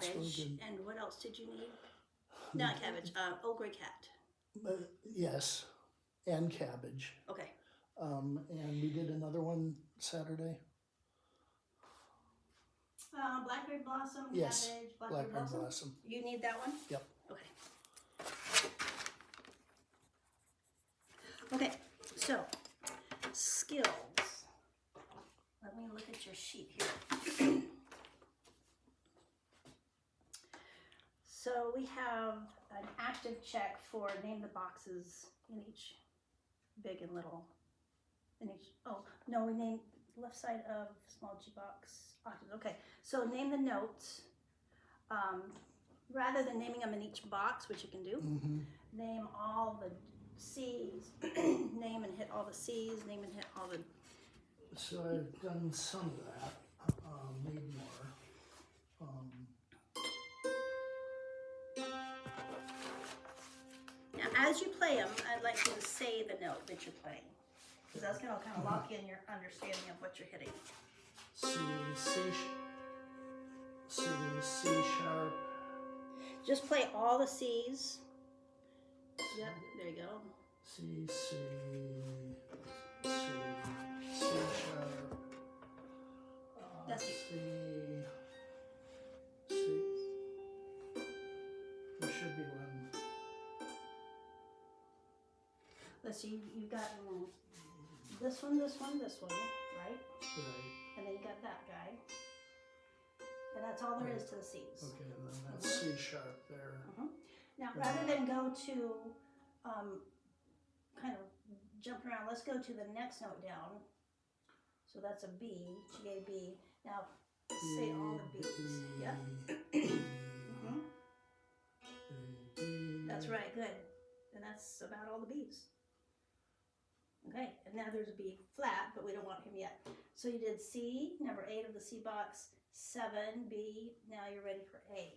cabbage. And what else did you need? Not cabbage, Old Grey Cat. Yes, and cabbage. Okay. And we did another one Saturday. Blackberry Blossom, Yes, cabbage, Blackberry Blossom. You need that one? Yep. Okay. Okay, so skills. Let me look at your sheet here. So we have an active check for name the boxes in each big and little. In each, oh, no, we named left side of small G box. Okay, so name the notes. Rather than naming them in each box, which you can do, name all the C's, name and hit all the C's, name and hit all the... So I've done some of that, made more. Now, as you play them, I'd like you to say the note that you're playing, because that's going to kind of lock in your understanding of what you're hitting. C sharp. Just play all the C's. Yep, there you go. C sharp. That's C. There should be one. Let's see, you've got this one, right? Right. And then you got that guy. And that's all there is to the C's. Okay, and then that's C sharp there. Now, rather than go to kind of jump around, let's go to the next note down. So that's a B, G, A, B. Now, say all the B's. Yep. That's right, good. And that's about all the B's. Okay, and now there's a B flat, but we don't want him yet. So you did C, number 8 of the C box, 7, B. Now you're ready for A.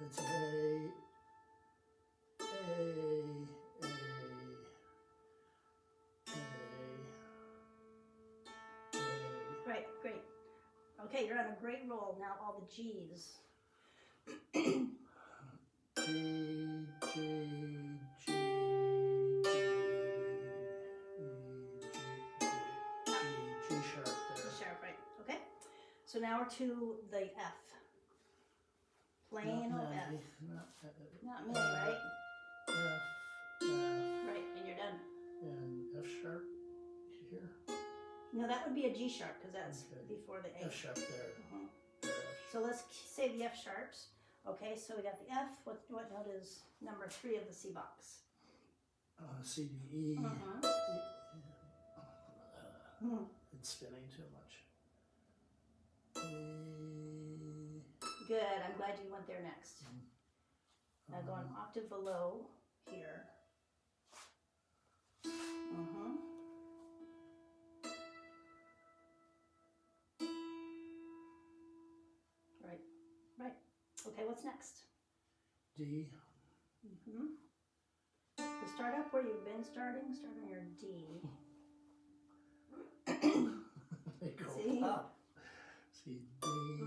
That's A. Right, great. Okay, you're on a great roll. Now all the G's. G sharp there. G sharp, right. Okay. So now we're to the F. Plain old F. Not many, right? F. Right, and you're done. And F sharp here. No, that would be a G sharp because that's before the A. F sharp there. So let's say the F sharps. Okay, so we got the F. What note is number 3 of the C box? C, D, E. It's spinning too much. Good. I'm glad you went there next. Now go an octave below here. Right. Okay, what's next? D. So start up where you've been starting. Start on your D. They go See? up. See, D, D.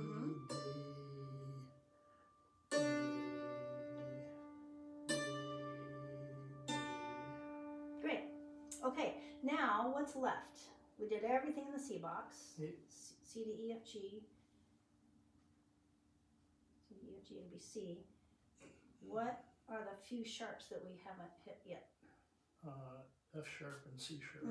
Great. Okay, now what's left? We did everything in the C box. C, D, E, F, G. C, D, E, F, G, A, B, C. What are the few sharps that we haven't hit yet? F sharp and C sharp.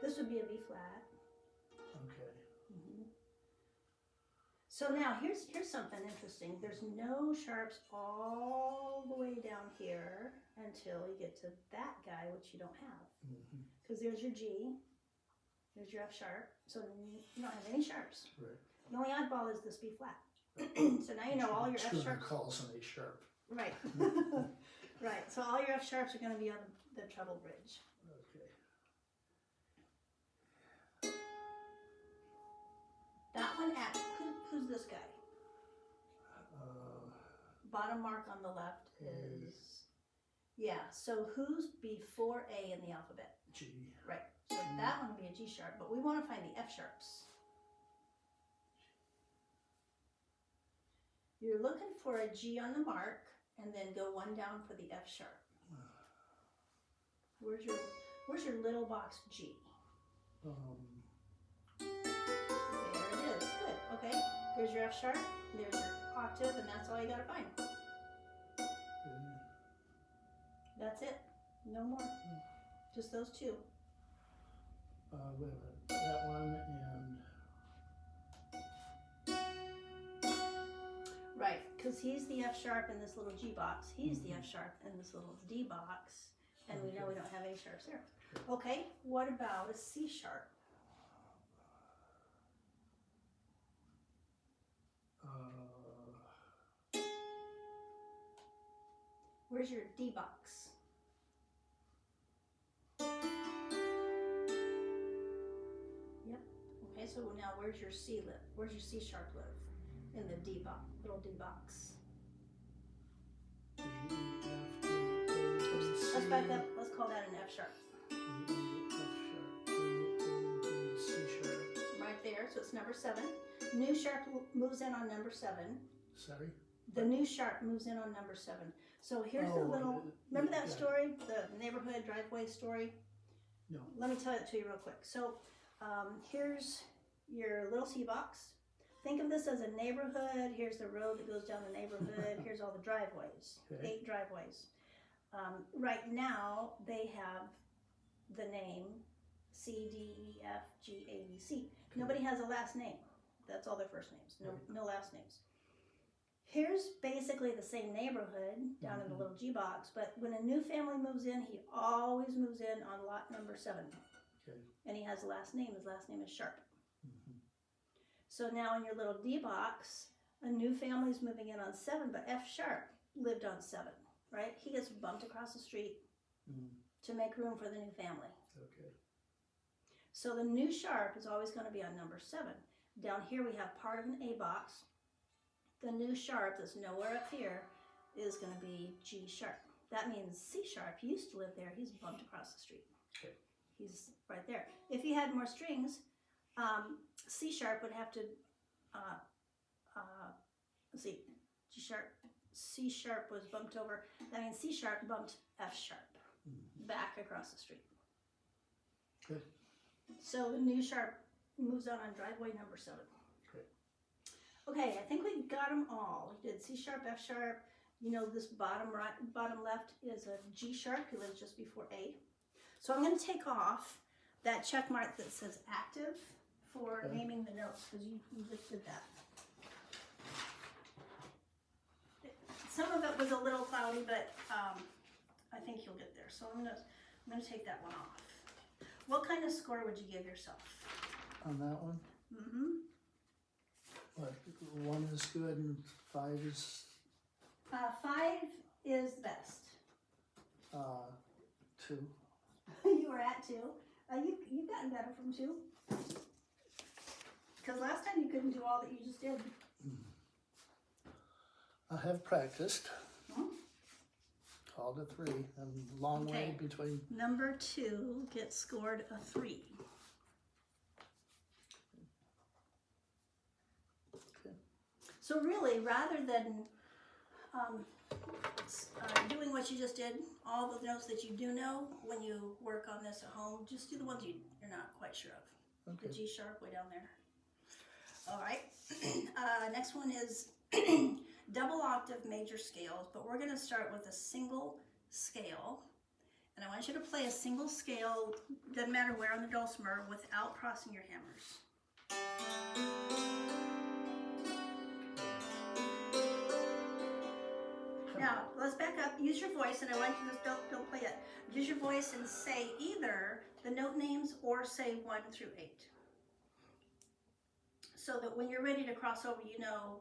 This would be a B flat. Okay. So now here's something interesting. There's no sharps all the way down here until you get to that guy, which you don't have. Because there's your G, there's your F sharp. So you don't have any sharps. Right. The only oddball is this B flat. So now you know all your F sharps. Calls an A sharp. Right. Right. So all your F sharps are going to be on the treble bridge. Okay. That one at who's this guy? Bottom mark on the left is Yeah, so who's before A in the alphabet? G. Right, so that one would be a G sharp, but we want to find the F sharps. You're looking for a G on the mark, and then go one down for the F sharp. Where's your little box G? There it is. Good. Okay. There's your F sharp. There's your octave, and that's all you gotta find. That's it. No more. Just those two. Wait a minute. That one and Right, because he's the F sharp in this little G box. He's the F sharp in this little D box, and we know we don't have A sharps there. Okay. What about a C sharp? Where's your D box? Yep. Okay, so now where's your C live? Where's your C sharp live? In the D box, little D box. E, F, G, A, B, C. Let's back up. Let's call that an F sharp. E, F sharp, A, B, C sharp. Right there, so it's number 7. New sharp moves in on number 7. Sorry? The new sharp moves in on number 7. So here's the little, remember that story? The neighborhood driveway story? No. Let me tell it to you real quick. So here's your little C box. Think of this as a neighborhood. Here's the road that goes down the neighborhood. Here's all the driveways, Okay. 8 driveways. Right now, they have the name C, D, E, F, G, A, B, C. Nobody has a last name. That's all their first names. No last names. Here's basically the same neighborhood down in the little G box, but when a new family moves in, he always moves in on lot number 7. Okay. And he has a last name. His last name is Sharp. So now in your little D box, a new family is moving in on 7, but F sharp lived on 7, right? He gets bumped across the street to make room for the new family. Okay. So the new sharp is always going to be on number 7. Down here we have part of an A box. The new sharp that's nowhere up here is going to be G sharp. That means C sharp used to live there. He's bumped across the street. Okay. He's right there. If you had more strings, C sharp would have to, let's see, G sharp, C sharp was bumped over. That means C sharp bumped F sharp back across the street. Good. So the new sharp moves on driveway number 7. Okay, I think we got them all. We did C sharp, F sharp. You know this bottom right, bottom left is a G sharp. He lives just before A. So I'm going to take off that check mark that says active for naming the notes because you just did that. Some of it was a little cloudy, but I think you'll get there. So I'm gonna take that one off. What kind of score would you give yourself? On that one? Mm-hmm. What, 1 is good and 5 is 5 is best. 2. You were at 2. You've gotten better from 2. Because last time you couldn't do all that you just did. I have practiced. Called a 3. A long way between. Number 2 gets scored a 3. Okay. So really, rather than doing what you just did, all the notes that you do know when you work on this at home, just do the ones you're not quite sure of. Okay. The G sharp way down there. All right. Next one is double octave major scales, but we're going to start with a single scale. And I want you to play a single scale, doesn't matter where on the dulcimer, without crossing your hammers. Now, let's back up. Use your voice, and I want you to just don't play it. Use your voice and say either the note names or say 1 through 8. So that when you're ready to cross over, you know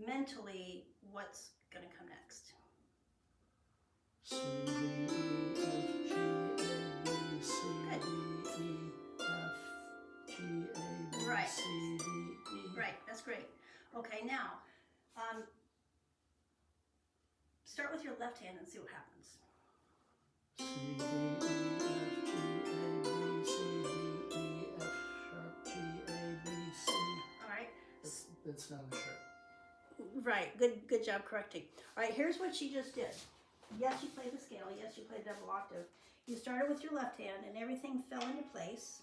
mentally what's going to come next. C, D, E, F, G, A, B, C, D, E, F, G, A, B, Right. C, D, E. Right, that's great. Okay, now, start with your left hand and see what happens. C, D, E, F, G, A, B, C, D, E, F, sharp, G, A, B, C. All right. That's not a sharp. Right, good job correcting. All right, here's what she just did. Yes, you played the scale. Yes, you played double octave. You started with your left hand and everything fell into place.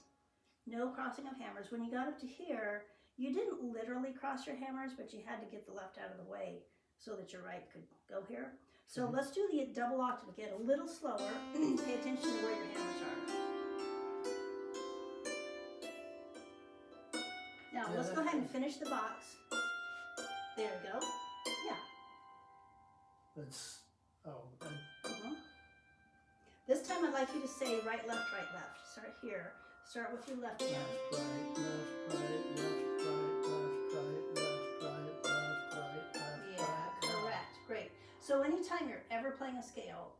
No crossing of hammers. When you got up to here, you didn't literally cross your hammers, but you had to get the left out of the way so that your right could go here. So let's do the double octave again, a little slower. Pay attention to where your hammers are. Now, let's go ahead and finish the box. There we go. Yeah. That's, This time I'd like you to say right, left, right, left. Start here. Start with your left hand. left, right, left, right, left, right, left, right, left, right, left, Yeah, right. correct. Great. So anytime you're ever playing a scale,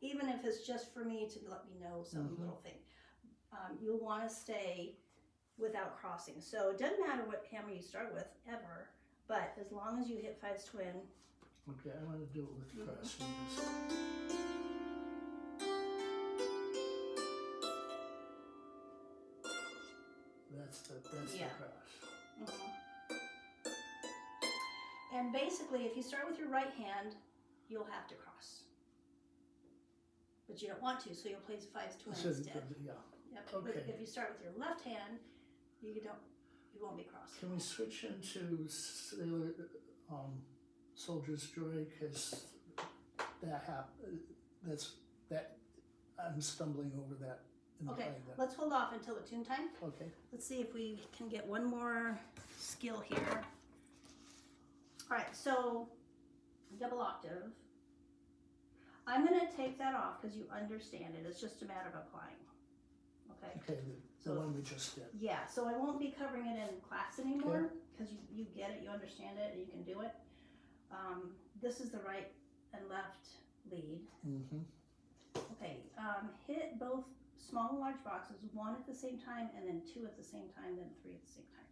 even if it's just for me to let me know some little thing, you'll want to stay without crossing. So it doesn't matter what hammer you start with, ever, but as long as you hit fives twin. Okay, I want to do it with crossing this. That's the cross. And basically, if you start with your right hand, you'll have to cross. But you don't want to, so you'll play fives twin instead. Yeah. Yep. Okay. But if you start with your left hand, you won't be crossing. Can we switch into Sailor Soldier's Joy? Because I'm stumbling over that. Okay, let's hold off until the tune time. Okay. Let's see if we can get one more skill here. All right, so double octave. I'm going to take that off because you understand it. It's just a matter of applying. Okay. Okay, the one we just did. Yeah, so I won't be covering it in class anymore because you get it, you understand it, and you can do it. This is the right and left lead. Okay, hit both small and large boxes, one at the same time, and then two at the same time, then three at the same time.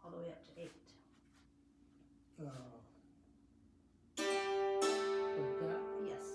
All the way up to 8. Like that? Yes.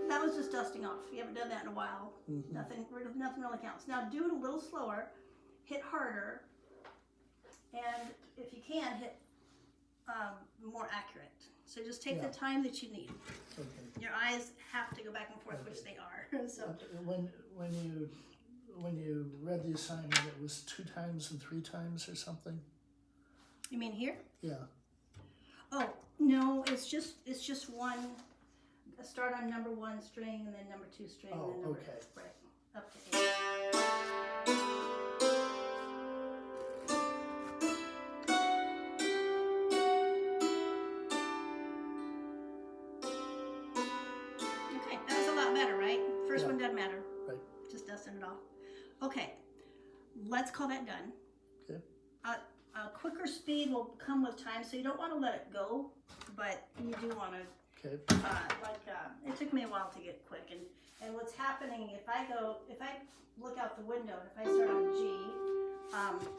That was just dusting off. You haven't done that in a while. Nothing really counts. Now do it a little slower, hit harder, and if you can, hit more accurate. So just take the time that you need. Okay. Your eyes have to go back and forth, which they are. So When you read the assignment, it was 2 times and 3 times or something. You mean here? Yeah. Oh no, it's just one. Start on number 1 string and then number 2 string and then number right up to 8. Okay, that was a lot better, right? First one doesn't matter. Right. Just dusting it off. Okay, let's call that done. Okay. A quicker speed will come with time, so you don't want to let it go, but you do want to. Okay. It took me a while to get quick, and what's happening if I look out the window and if I start on G,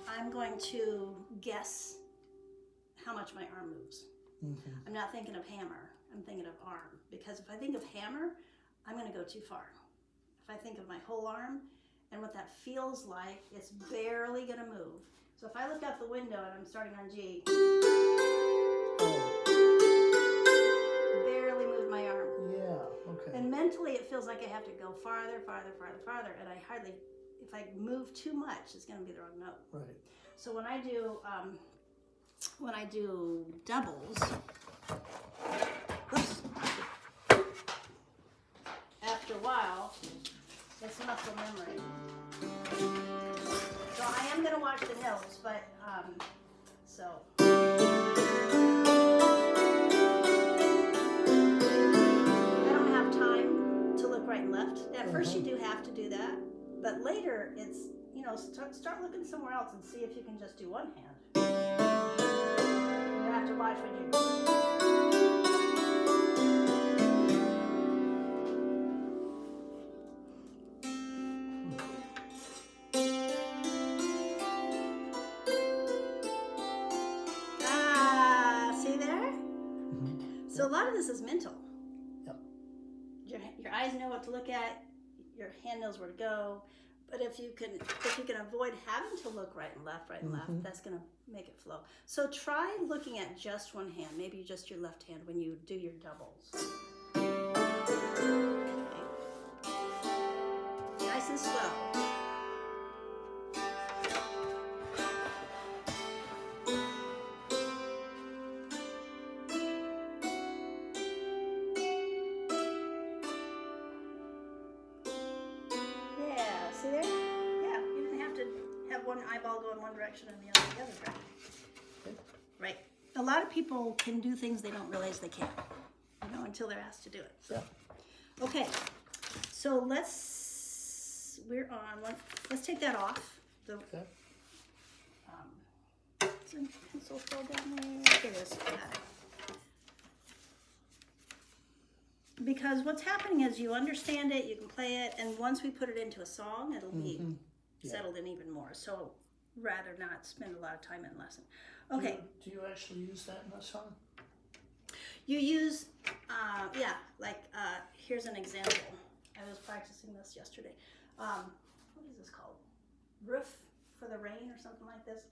I'm going to guess how much my arm moves. I'm not thinking of hammer, I'm thinking of arm, because if I think of hammer, I'm going to go too far. If I think of my whole arm and what that feels like, it's barely going to move. So if I look out the window and I'm starting on G, barely move my arm. Yeah, okay. And mentally it feels like I have to go farther, and I hardly, if I move too much, it's going to be the wrong note. Right. So when I do doubles, oops, after a while, it's muscle memory. So I am going to watch the notes, but so. Right and left. At first you do have to do that, but later it's, start looking somewhere else and see if you can just do one hand. have to watch when you. See there? So a lot of this is mental. Yep. Your eyes know what to look at. Your hand knows where to go. But if you can avoid having to look right and left, that's gonna make it flow. So try looking at just one hand, maybe just your left hand when you do your doubles. Okay. Nice and slow. See there? Yeah, you didn't have to have one eyeball go in one direction and the other direction. Okay. Right. A lot of people can do things they don't realize they can, until they're asked to do it. Yeah. Okay, so let's take that off. Okay. Is the pencil fall down there? Here it is. Got it. Because what's happening is you understand it, you can play it, and once we put it into a song, it'll be settled in even more. So rather not spend a lot of time in lesson. Okay. Do you actually use that in a song? You use, here's an example. I was practicing this yesterday. What is this called? Roof for the Rain or something like this.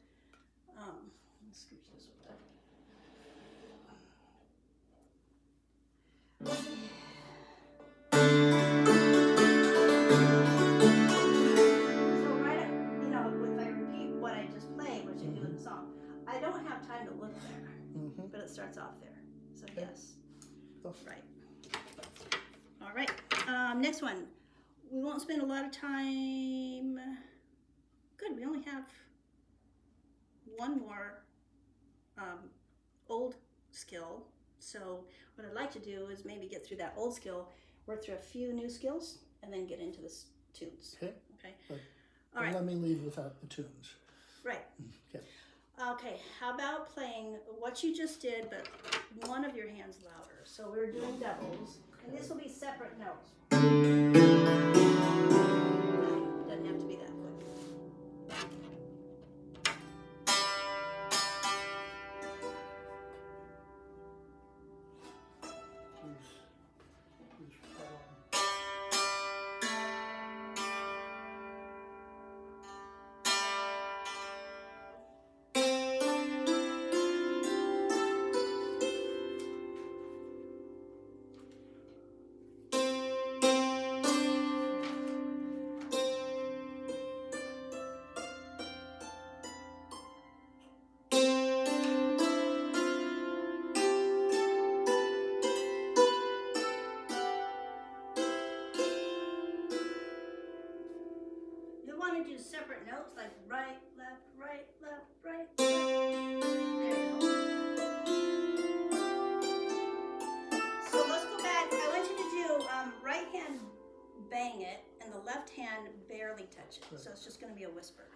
Let's scooch this over. I don't have time to look there, but it starts off there. So yes, right. All right. Next one. We won't spend a lot of time. Good. We only have one more old skill. So what I'd like to do is maybe get through that old skill, work through a few new skills, and then get into the tunes. Okay. Okay. All right. Let me leave without the tunes. Right. Okay. Okay, how about playing what you just did, but one of your hands louder? So we're doing doubles, and this will be separate notes. Doesn't have to be that quick. Do separate notes like right, left, right, left, right, left. There you go. So let's go back. I want you to do right hand bang it and the left hand barely touch it. Right. So it's just going to be a whisper.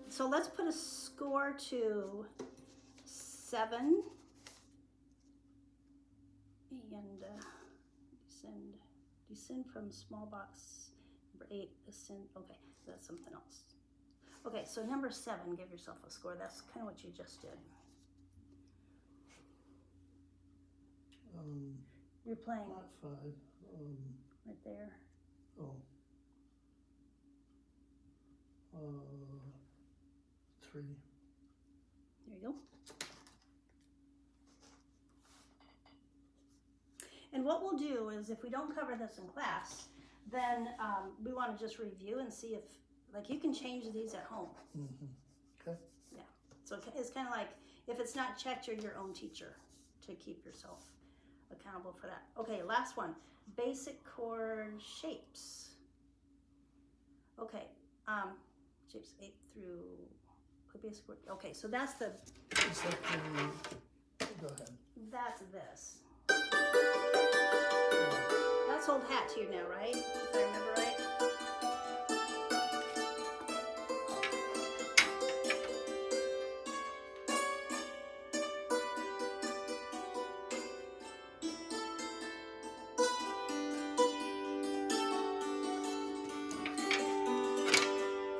So let's put a score to 7 and descend from small box. Number 8, ascend. Okay, that's something else. Okay, so number 7, give yourself a score. That's kind of what you just did. You're playing. Not 5. Right there. Oh. 3. There you go. And what we'll do is if we don't cover this in class, then we want to just review and see if, like, you can change these at home. Okay. Yeah. So it's kind of like, if it's not checked, you're your own teacher to keep yourself accountable for that. Okay, last one. Basic chord shapes. Okay. Shapes 8 through basic chord. Okay, so that's the. Is that the, go ahead. That's this. That's old hat to you now, right? If I remember right.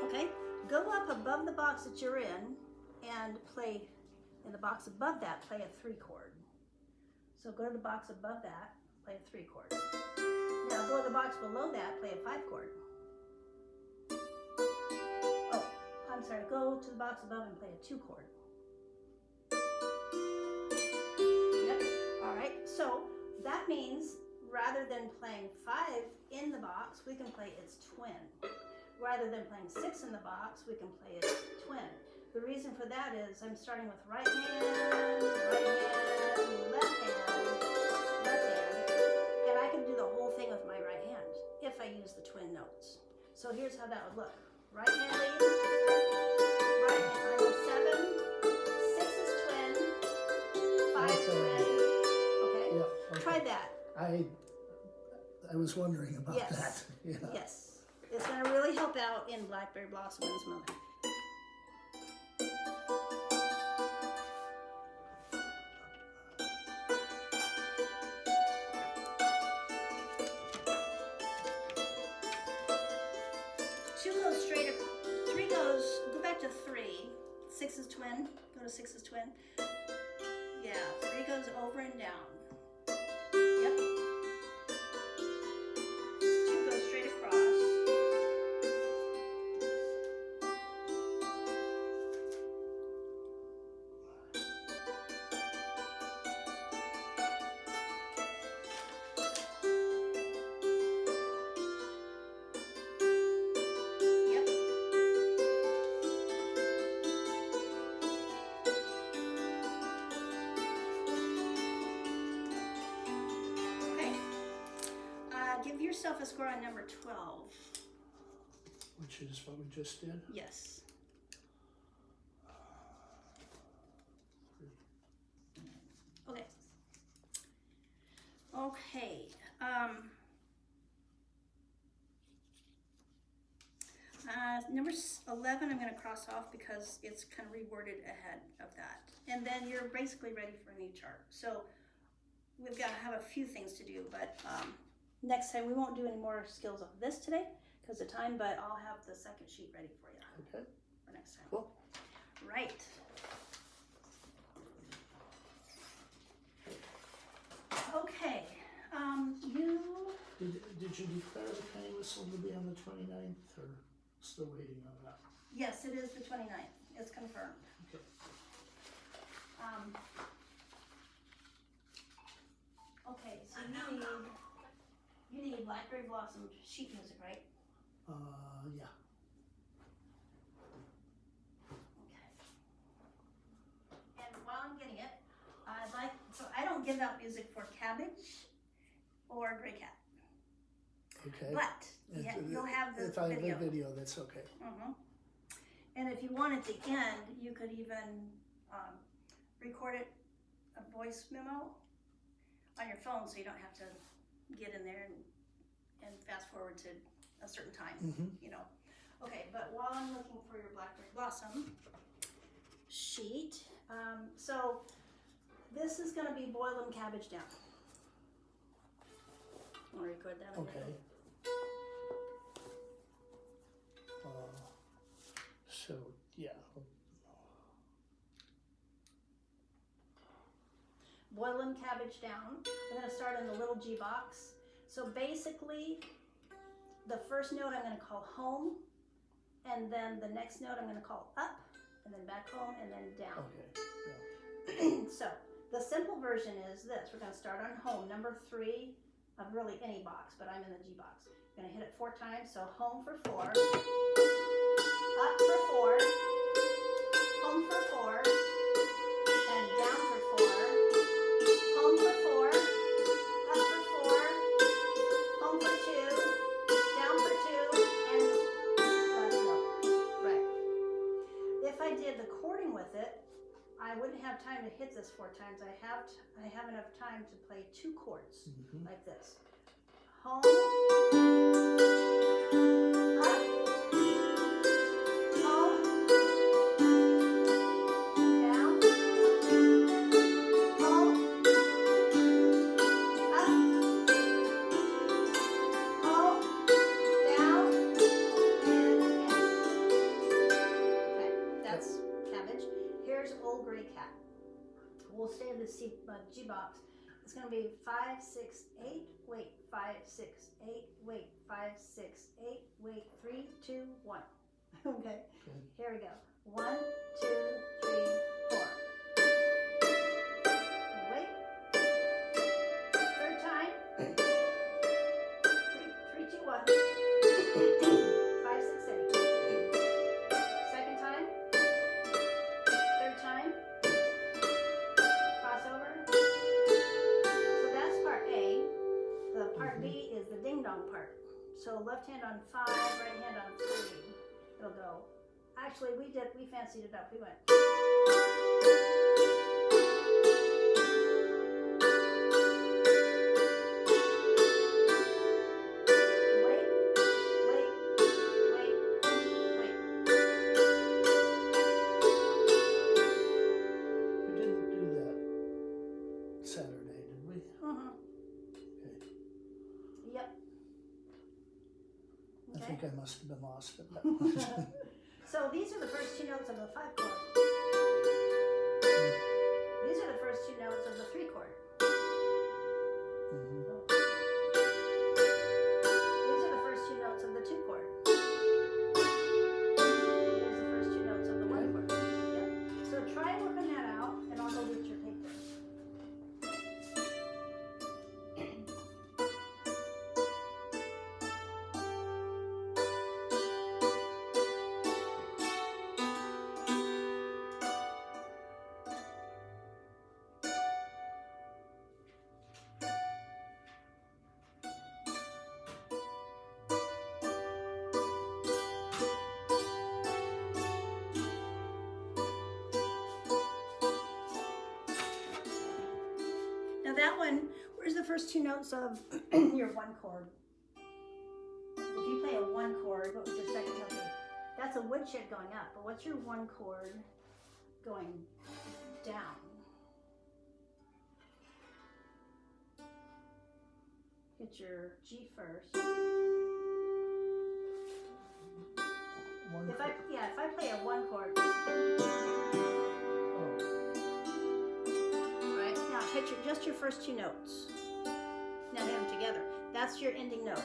Okay, go up above the box that you're in and play, in the box above that, play a 3 chord. So go to the box above that, play a 3 chord. Now go to the box below that, play a 5 chord. Oh, I'm sorry, go to the box above and play a 2 chord. Yep, all right, so that means rather than playing 5 in the box, we can play its twin. Rather than playing 6 in the box, we can play its twin. The reason for that is I'm starting with right hand, left hand, and I can do the whole thing with my right hand if I use the twin notes. So here's how that would look. Right hand lead, right hand, I'm 7, 6 is twin, 5 is twin, okay? Yeah, okay. Try that. I was wondering about Yes. that. Yeah. Yes. It's going to really help out in Blackberry Blossom in this moment. To 3, 6 is twin, go to 6 is twin. Yeah, 3 goes over and down. Yep. 2 goes straight across. Give yourself a score on number 12. Which is what we just did? Yes. Okay. Okay. Number 11 I'm going to cross off because it's kind of reworded ahead of that. And then you're basically ready for a new chart. So we've got to have a few things to do, but next time we won't do any more skills of this today because of time, but I'll have the second sheet ready for you. Okay. For next time. Cool. Right. Okay. Did you declare the penny whistle to be on the 29th or still waiting on that? Yes, it is the 29th. It's confirmed. Okay. Okay, so you need Blackberry Blossom sheet music, right? Yeah. Okay. And while I'm getting it, so I don't give out music for Cabbage or Gray Cat. Okay. But you'll have the if I video. have the video, that's okay. And if you want at the end, you could even record it, a voice memo on your phone so you don't have to get in there and fast forward to a certain time, you know. Okay, but while I'm looking for your Blackberry Blossom sheet, so this is going to be Boil 'em Cabbage Down. I'm going to record that. Okay. So, yeah. Boil 'em Cabbage Down. I'm going to start in the little G box. So basically, the first note I'm going to call home, and then the next note I'm going to call up, and then back home, and then down. Okay. So the simple version is this. We're going to start on home, number 3 of really any box, but I'm in the G box. I'm going to hit it 4 times. So home for 4, up for 4, home for 4, and down for 4, home for 4, up for 4, home for 2, down for 2, and last note. Right. If I did the chording with it, I wouldn't have time to hit this 4 times. I have enough time to play 2 chords like this. Home, up, home, down, home, up, home, down, and again. Okay, that's cabbage. Here's Old Gray Cat. We'll stay in the G box. It's going to be 5, 6, 8, wait, 5, 6, 8, wait, 5, 6, 8, wait, 3, 2, 1. Okay, here we go. 1, 2, 3, 4. Wait. Third time. 3, 2, 1. 5, 6, 8. Second time. Third time. Crossover. So that's part A. The part B is the ding dong part. So left hand on 5, right hand on 3. It'll go. Actually, we fancied it up. We went. Wait, wait, wait, wait. We didn't do that Saturday, did we? Mm-hmm. Okay. Yep. I think I must have been lost at that Okay. point. So these are the first 2 notes of the 5 chord. These are the first 2 notes of the 3 chord. Mhm. These are the first 2 notes of the 2 chord. Here's the first 2 notes of the 1 chord. Yep. So try working that out, and I'll go get your paper. Now that one, where's the first 2 notes of your 1 chord? If you play a 1 chord, what would your second note be? That's a woodshed going up, but what's your 1 chord going down? Get your G first. One If I play a 1 chord, Oh, right? Now hit just your first 2 notes. Now hit them together. That's your ending note.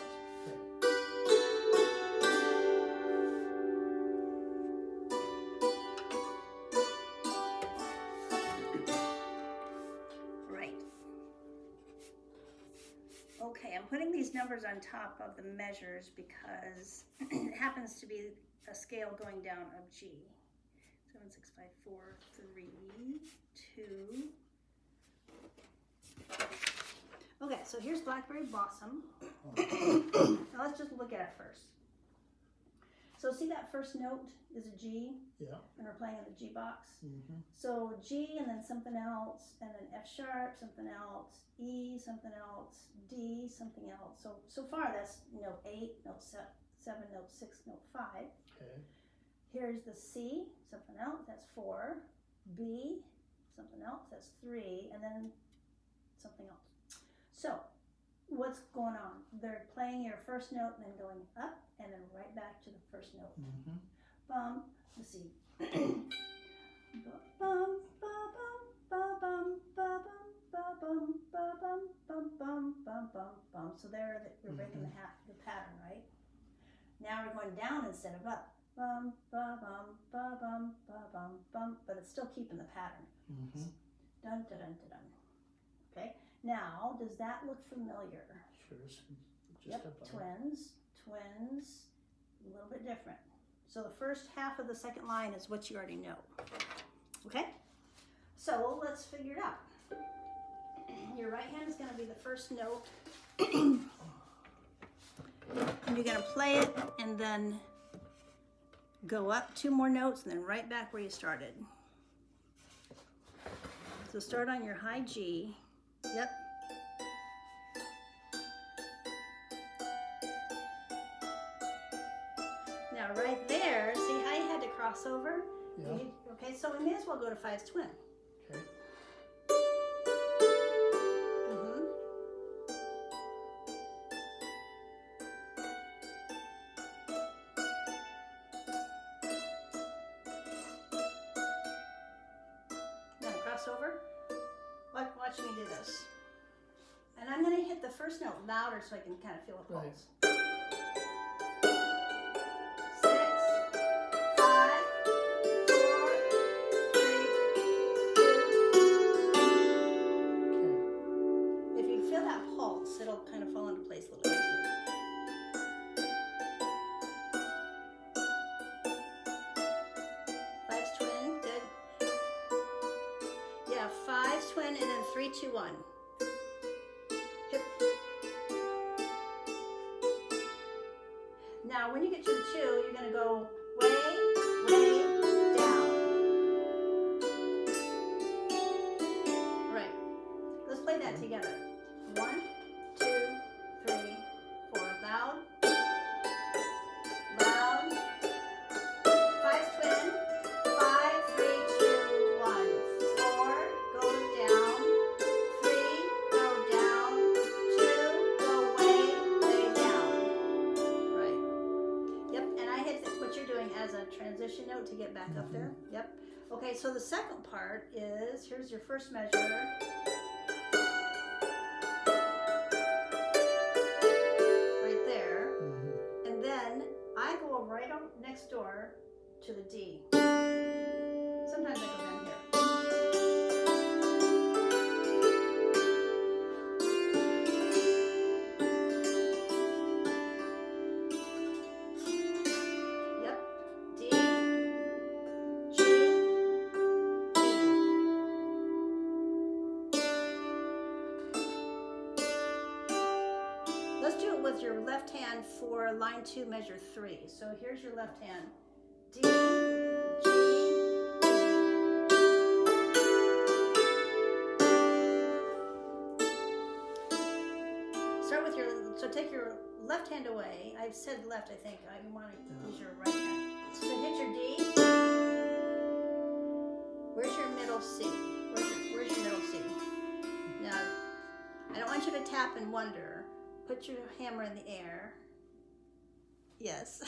Right. Okay, I'm putting these numbers on top of the measures because it happens to be a scale going down of G. 7, 6, 5, 4, 3, 2. Okay, so here's Blackberry Blossom. Now let's just look at it first. So see that first note is a G, yeah. and we're playing in the G box. Mm-hmm. So G and then something else, and then F sharp, something else, E, something else, D, something else. So far that's note 8, note 7, note 6, note 5. Okay. Here's the C, something else, that's 4. B, something else, that's 3, and then something else. So what's going on? They're playing your first note and then going up and then right back to the first note. Mm-hmm. Bum, let's see. Bum, bum, ba-bum, ba-bum, ba-bum, ba-bum, ba-bum, bum, bum, bum, bum, bum. So there we're breaking the pattern, right? Now we're going down instead of up. bum, ba bum, ba bum, ba bum, bum, but it's still keeping the pattern. Mm-hmm. Dun, dun, dun, dun, dun. Okay, now does that look familiar? Sure. Just Yep, above. twins, a little bit different. So the first half of the second line is what you already know. Okay, so let's figure it out. Your right hand is going to be the first note. And you're going to play it and then go up 2 more notes and then right back where you started. So start on your high G. Yep. Now right there, see how you had to cross over? Yeah. Okay, so we may as well go to 5's twin. Okay. Now cross over. Watch me do this. And I'm going to hit the first note louder so I can kind of feel a pulse. Right. 6, 5, 4, 3, 2. Okay. If you feel that pulse, it'll kind of fall into place a little easier. Five's twin, good. Yeah, 5's twin and then 3, 2, 1. Hip. Now when you get to the 2, you're going to go way, way down. Right. Let's play that together. 1, 2, 3, 4. Loud. Loud. 5's twin. 5, 3, 2, 1. 4, go down. 3, go down. 2, go way, way down. Right. Yep, and I hit what you're doing as a transition note to get back up there. Yep. Okay, so the second part is, here's your first measure. Right there. Mm-hmm. And then I go right on next door to the D. Sometimes I go down here. Yep. D, G, E. Let's do it with your left hand for line 2, measure 3. So here's your left hand. D, G, start with your, so take your left hand away. I've said left, I think. I want to use your right hand. So hit your D. Where's your middle C? Where's your middle C? Now, I don't want you to tap and wonder. Put your hammer in the air. Yes.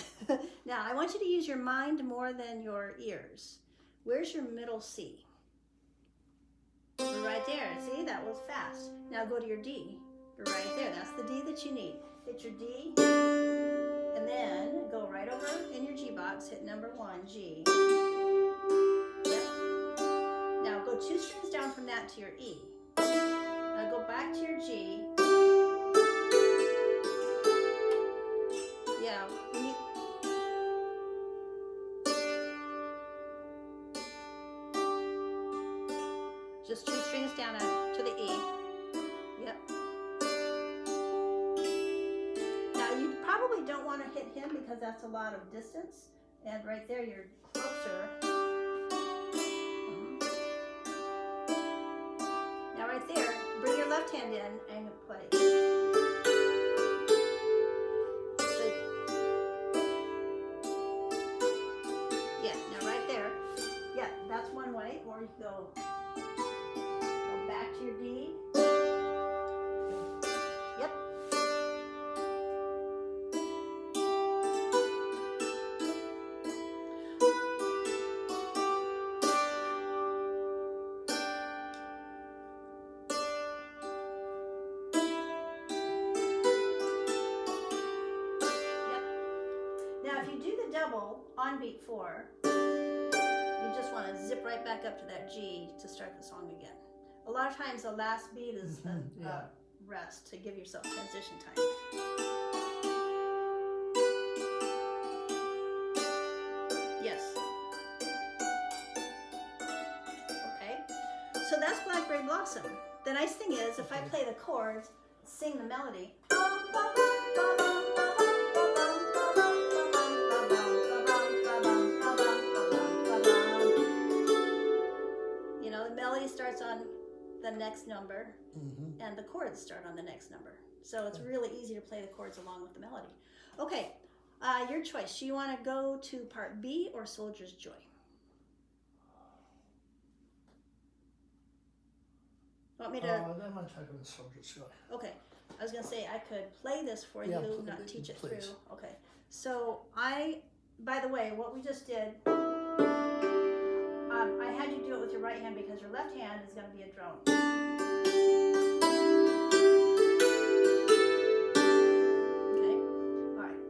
Now, I want you to use your mind more than your ears. Where's your middle C? Right there. See, that was fast. Now go to your D. Right there. That's the D that you need. Hit your D. And then go right over in your G box. Hit number 1, G. Yep. Now go 2 strings down from that to your E. Now go back to your G. Yeah. Just 2 strings down to the E. Yep. Now you probably don't want to hit him because that's a lot of distance. And right there you're closer. Now right there, bring your left hand in and play. Yeah, now right there. Yeah, that's one way. Or you go back to your D. Yep. double on beat 4, you just want to zip right back up to that G to start the song again. A lot of times the last beat is a rest to give yourself transition time. Yes. Okay. So that's Blackberry Blossom. The nice thing is, if I play the chords, sing the melody. You know, the melody starts on the next number, and the chords start on the next number. So it's really easy to play the chords along with the melody. Okay, your choice. Do you want to go to part B or Soldier's Joy? Want me to? Then I'm talking about Soldier's Joy. Okay, I was gonna say I could play this for Yeah, you, not teach it please. through. Okay, so by the way, what we just did, I had you do it with your right hand because your left hand is gonna be a drone. Okay, all right.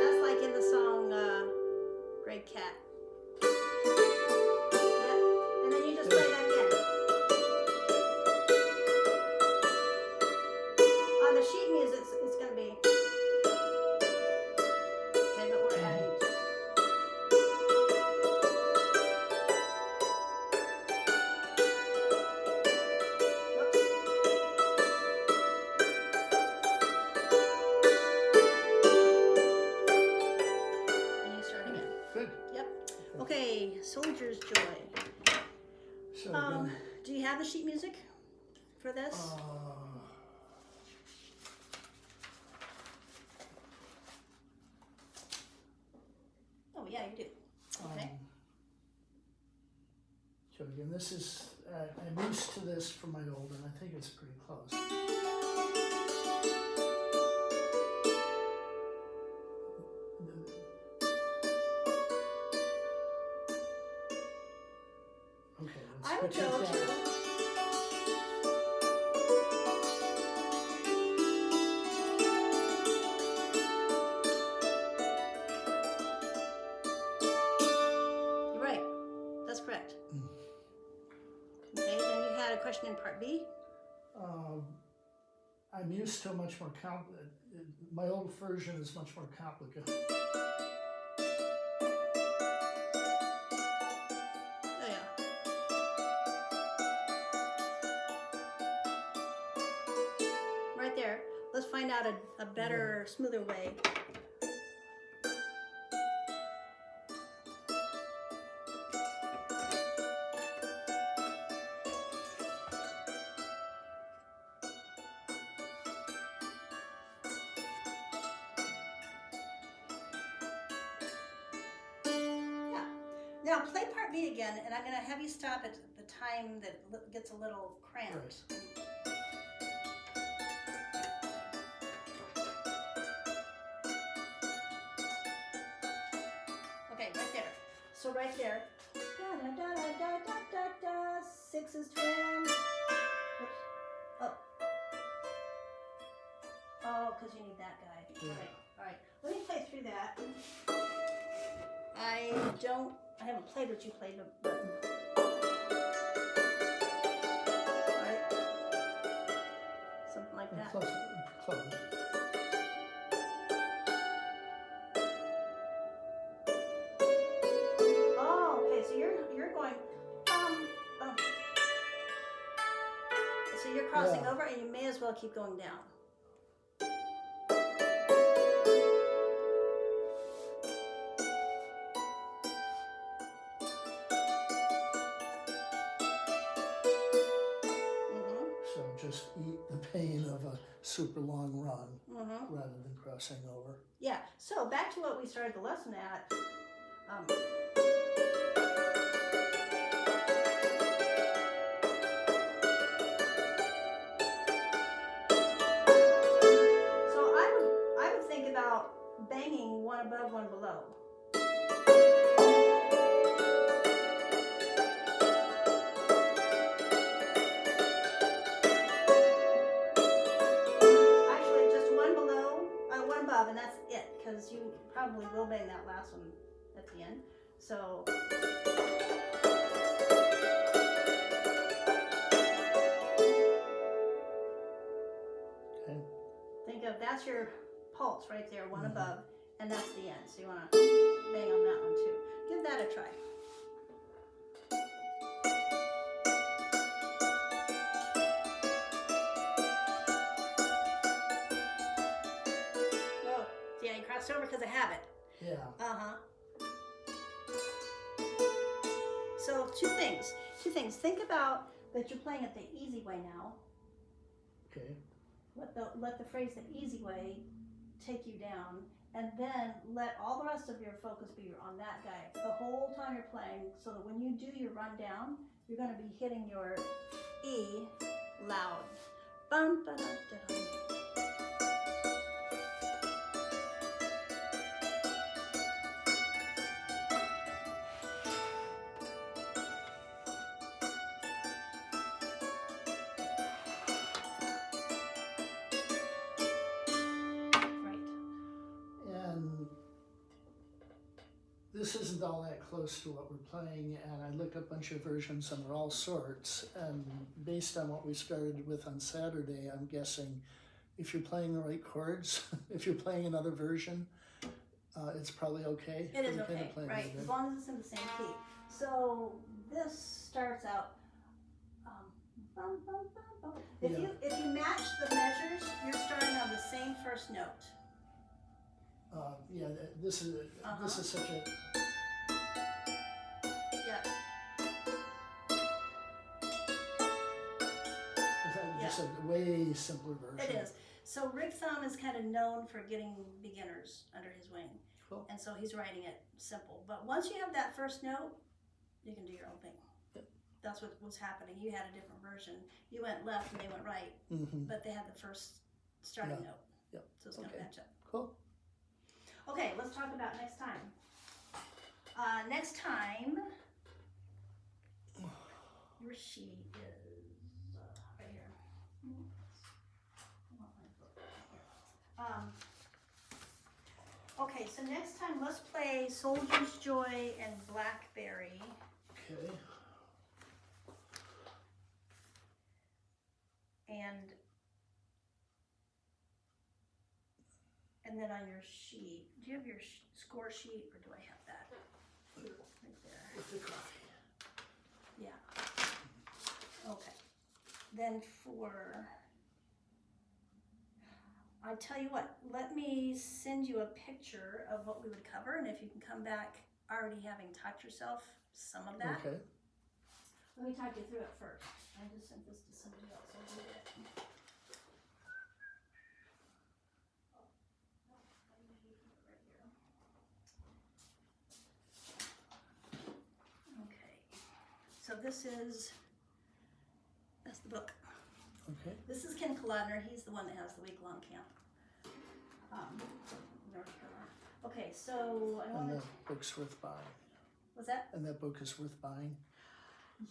That's like in the song Great Cat. Yep. And then you just play that again. On the sheet music, it's going to be. Okay, but we're adding. Whoops. And you start again. Good. Yep. Okay, Soldier's Joy. So again, Do you have the sheet music for this? Oh yeah, you do. Okay. So again, this is, I'm used to this from my old, and I think it's pretty close. Okay, let's I would switch go it to. down. You're right. That's correct. Okay, then you had a question in part B. I'm used to a much more my old version is much more complicated. Oh yeah. Right there. Let's find out a better, smoother way. Yeah. Now play part B again, and I'm going to have you stop at the time that gets a little cramped. Okay, right there. So right there. Da, da, da, da, da, da, da, da. 6 is twin. Oops. Oh. Oh, because you need that guy. Yeah. Okay. All right. Let me play through that. I haven't played what you played, but. All right. Something like that. Close. Oh, okay. So you're going. Bum. So you're crossing Yeah. over, and you may as well keep going down. So just eat the pain of a super long run rather than crossing over. Yeah. So back to what we started the lesson at. So I would probably will bang that last one at the end. So. Okay. Think of, that's your pulse right there, one Mhm. above, and that's the end. So you want to bang on that one too. Give that a try. Oh, yeah, you crossed over because of habit. Yeah. Uh-huh. So two things. Think about that you're playing it the easy way now. Okay. Let the phrase the easy way take you down, and then let all the rest of your focus be on that guy the whole time you're playing, so that when you do your rundown, you're going to be hitting your E loud. Bum, ba, da, da, da. And this isn't all that close to what we're playing, and I looked up a bunch of versions and they're all sorts, and based on what we started with on Saturday, I'm guessing if you're playing the right chords, if you're playing another version, it's probably okay. It is for the kind okay, of playing right? we As did. long as it's in the same key. So this starts out. Bum, bum, bum, bum. If Yeah. you match the measures, you're starting on the same first note. Yeah, this is such a Yeah. just a way simpler version. It is. So Rick Thumb is kind of known for getting beginners under his wing. Cool. And so he's writing it simple. But once you have that first note, you can do your own thing. Yep. That's what was happening. You had a different version. You went left and they went right, Mm-hmm. but they had the first starting Yeah. note. Yep. So it's going to Okay. match up. Cool. Okay, let's talk about next time. Next time, your sheet is right here. Okay, so next time let's play Soldier's Joy and Blackberry. Okay. And then on your sheet, do you have your score sheet, or do I have that? Right there. With the coffee. Yeah. Okay. Then I tell you what, let me send you a picture of what we would cover, and if you can come back already having taught yourself some of that. Okay. Let me talk you through it first. I just sent this to somebody else. I'll do that. Okay. So that's the book. Okay. This is Ken Kolodner. He's the one that has the week-long camp. North Carolina. Okay, so I And want the to. book's worth buying. What's that? And that book is worth buying.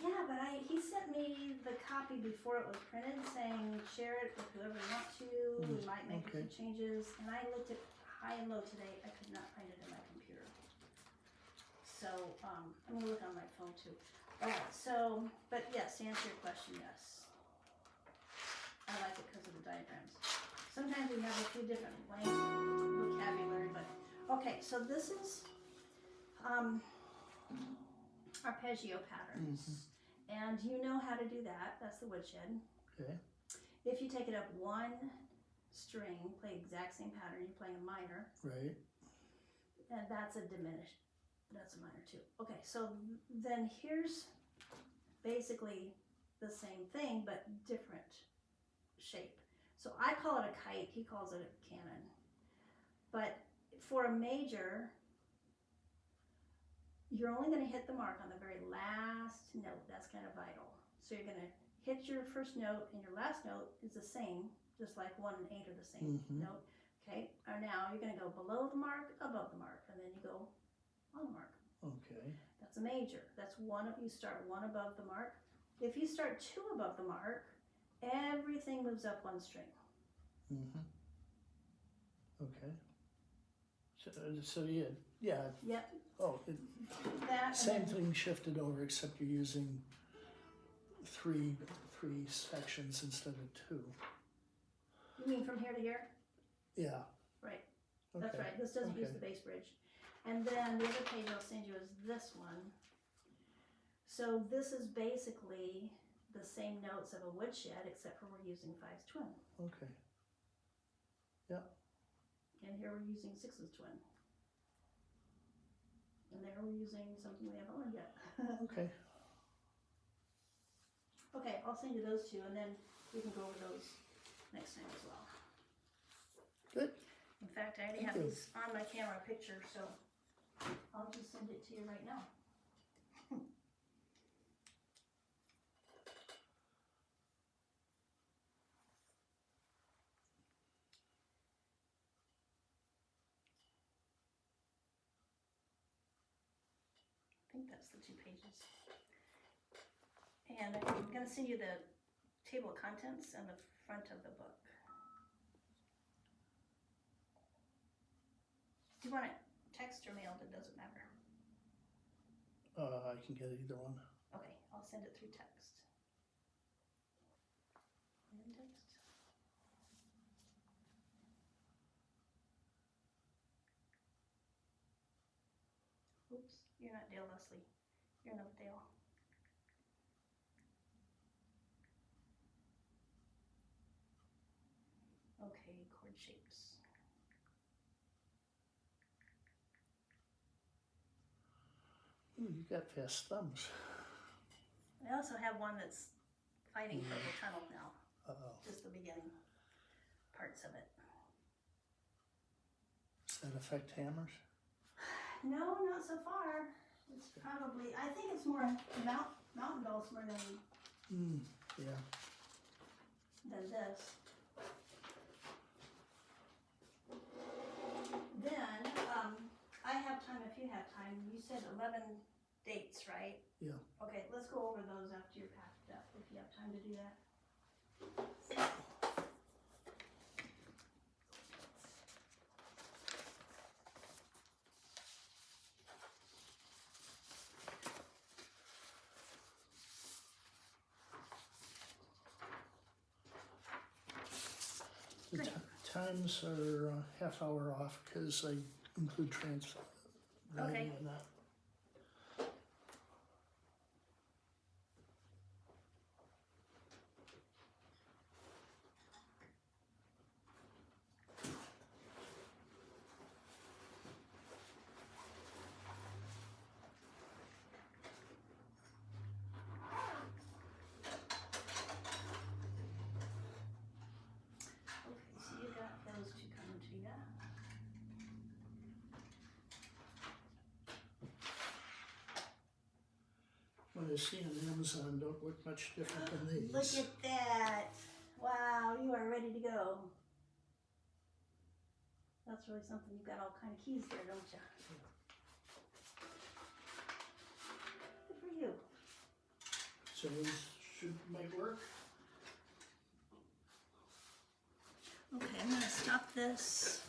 Yeah, but he sent me the copy before it was printed, saying share it with whoever you want to. We might make a few changes. And I looked at high and low today. I could not find it in my computer. So I'm gonna look on my phone too. All right. So, but yes, to answer your question, yes. I like it because of the diagrams. Sometimes we have a few different vocabulary, but okay. So this is arpeggio patterns, and you know how to do that. That's the woodshed. Okay. If you take it up one string, play the exact same pattern. You're playing a minor, Right. and that's a diminished. That's a minor too. Okay, so then here's basically the same thing, but different shape. So I call it a kite, he calls it a cannon. But for a major, you're only going to hit the mark on the very last note. That's kind of vital. So you're going to hit your first note, and your last note is the same, just like 1 and 8 are the same note. Okay, and now you're going to go below the mark, above the mark, and then you go on the mark. Okay. That's a major. That's you start 1 above the mark. If you start 2 above the mark, everything moves up 1 string. Okay. So yeah, Yep, oh, that. and same then- thing shifted over, except you're using three sections instead of two. You mean from here to here? Yeah. Right. That's Okay. right, this doesn't use Okay. the base bridge. And then the other page I'll send you is this one. So this is basically the same notes of a woodshed, except for we're using 5's twin. Okay. And here we're using 6's twin. And there we're using something we haven't learned yet. Okay. Okay, I'll send you those two, and then we can go over those next time as well. Good. In fact, I already Thank have you. these on my camera picture, so I'll just send it to you right now. I think that's the 2 pages. And I'm gonna send you the table of contents and the front of the book. Do you want it text or mailed? It doesn't matter. I can get either one. Okay, I'll send it through text. And text. Oops, you're not Dale Leslie. You're another Dale. Okay, chord shapes. Ooh, you got fast thumbs. I also have one that's fighting purple tunnel now, Uh-oh. just the beginning parts of it. Does that affect hammers? No, not so far. It's probably, I think it's more mountain dulcimer Yeah. than this. Then, I have time if you have time. You said 11 dates, right? Yeah. Okay, let's go over those after you're packed up, if you have time to do that. The Great. times are half hour off because I include transfer value Okay. in that. Okay, so you got those two coming to you. What I see on Amazon don't look much different than these. Look at that. Wow, you are ready to go. That's really something. You've got all kind of keys there, don't you? Good for you. So these should make work. Okay, I'm gonna stop this.